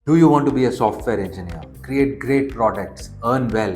Do you want to be a software engineer, create great products, earn well?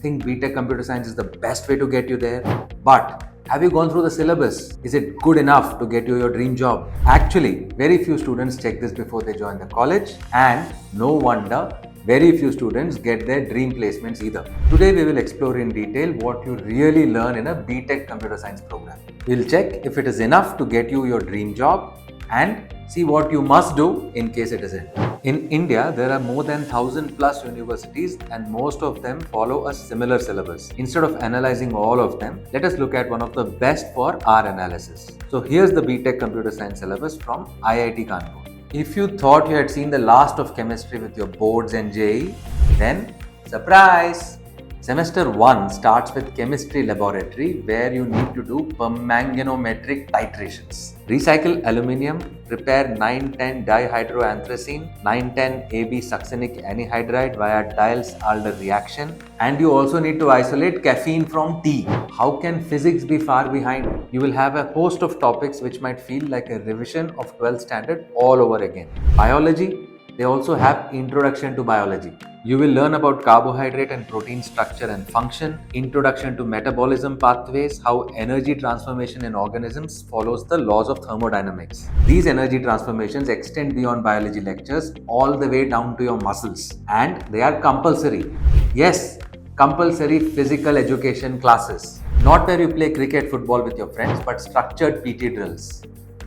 Think BTech Computer Science is the best way to get you there? But have you gone through the syllabus? Is it good enough to get you your dream job? Actually, very few students check this before they join the college, and no wonder very few students get their dream placements either. Today we will explore in detail what you really learn in a BTech Computer Science program. We'll check if it is enough to get you your dream job and see what you must do in case it isn't. In India, there are more than 1000 plus universities and most of them follow a similar syllabus. Instead of analyzing all of them, let us look at one of the best for our analysis. So here's the BTech Computer Science syllabus from IIT Kanpur. If you thought you had seen the last of chemistry with your boards and JEE, then surprise! Semester 1 starts with chemistry laboratory where you need to do permanganometric titrations. Recycle aluminium, prepare 9,10 dihydroanthracene, 9,10 AB succinic anhydride via Diels-Alder reaction, and you also need to isolate caffeine from tea. How can physics be far behind? You will have a host of topics which might feel like a revision of 12th standard all over again. Biology, they also have Introduction to Biology. You will learn about carbohydrate and protein structure and function, introduction to metabolism pathways, how energy transformation in organisms follows the laws of thermodynamics. These energy transformations extend beyond biology lectures all the way down to your muscles, and they are compulsory. Yes, compulsory physical education classes. Not where you play cricket, football with your friends, but structured PT drills.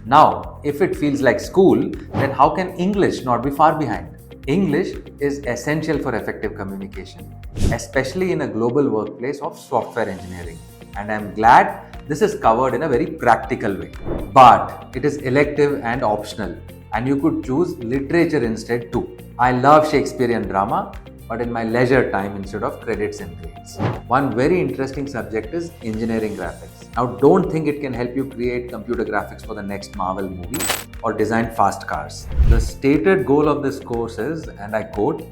Now, if it feels like school, then how can English not be far behind? English is essential for effective communication, especially in a global workplace of software engineering. And I'm glad this is covered in a very practical way. But it is elective and optional, and you could choose literature instead too. I love Shakespearean drama, but in my leisure time instead of credits and grades. One very interesting subject is engineering graphics. Now, don't think it can help you create computer graphics for the next Marvel movie or design fast cars. The stated goal of this course is, and I quote,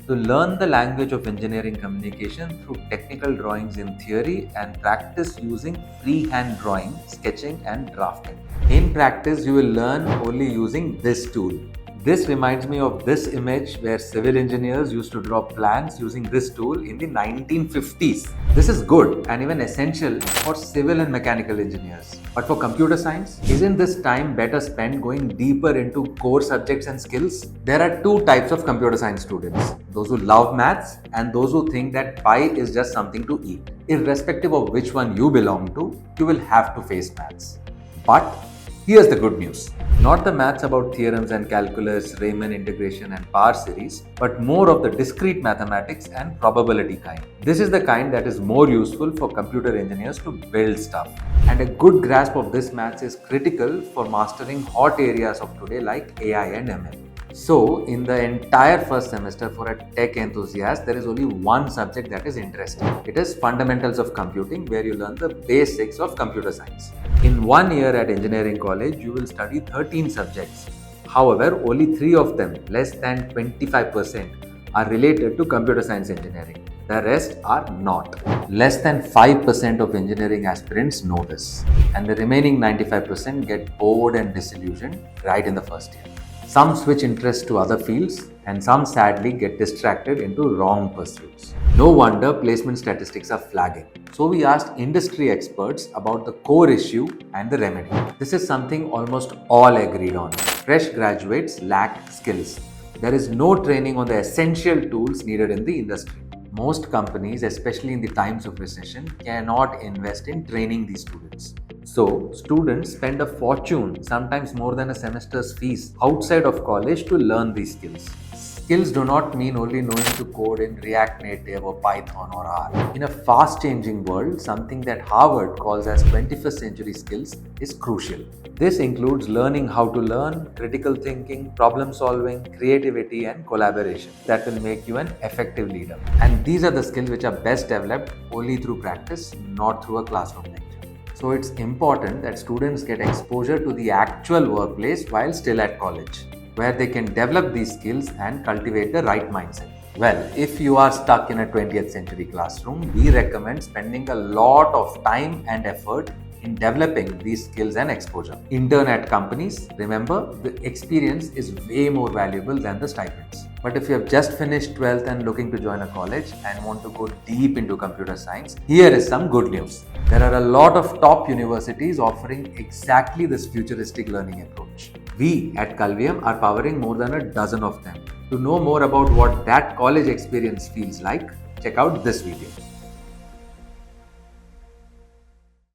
to learn the language of engineering communication through technical drawings in theory and practice using freehand drawing, sketching, and drafting. In practice, you will learn only using this tool. This reminds me of this image where civil engineers used to draw plans using this tool in the 1950s. This is good and even essential for civil and mechanical engineers. But for computer science, isn't this time better spent going deeper into core subjects and skills? There are two types of computer science students: those who love maths and those who think that pie is just something to eat. Irrespective of which one you belong to, you will have to face maths. But here's the good news. Not the maths about theorems and calculus, Riemann integration and power series, but more of the discrete mathematics and probability kind. This is the kind that is more useful for computer engineers to build stuff. And a good grasp of this maths is critical for mastering hot areas of today like AI and ML. So, in the entire first semester for a tech enthusiast, there is only one subject that is interesting. It is Fundamentals of Computing, where you learn the basics of computer science. In 1 year at engineering college, you will study 13 subjects. However, only 3 of them, less than 25%, are related to computer science engineering. The rest are not. Less than 5% of engineering aspirants know this, and the remaining 95% get bored and disillusioned right in the first year. Some switch interests to other fields, and some sadly get distracted into wrong pursuits. No wonder placement statistics are flagging. So we asked industry experts about the core issue and the remedy. This is something almost all agreed on. Fresh graduates lack skills. There is no training on the essential tools needed in the industry. Most companies, especially in the times of recession, cannot invest in training these students. So, students spend a fortune, sometimes more than a semester's fees, outside of college to learn these skills. Skills do not mean only knowing to code in React Native or Python or R. In a fast-changing world, something that Harvard calls as 21st century skills is crucial. This includes learning how to learn, critical thinking, problem solving, creativity, and collaboration that will make you an effective leader. And these are the skills which are best developed only through practice, not through a classroom lecture. So it's important that students get exposure to the actual workplace while still at college, where they can develop these skills and cultivate the right mindset. Well, if you are stuck in a 20th century classroom, we recommend spending a lot of time and effort in developing these skills and exposure. Intern at companies, remember, the experience is way more valuable than the stipends. But if you have just finished 12th and looking to join a college and want to go deep into computer science, here is some good news. There are a lot of top universities offering exactly this futuristic learning approach. We at Kalviyam are powering more than a dozen of them. To know more about what that college experience feels like, check out this video.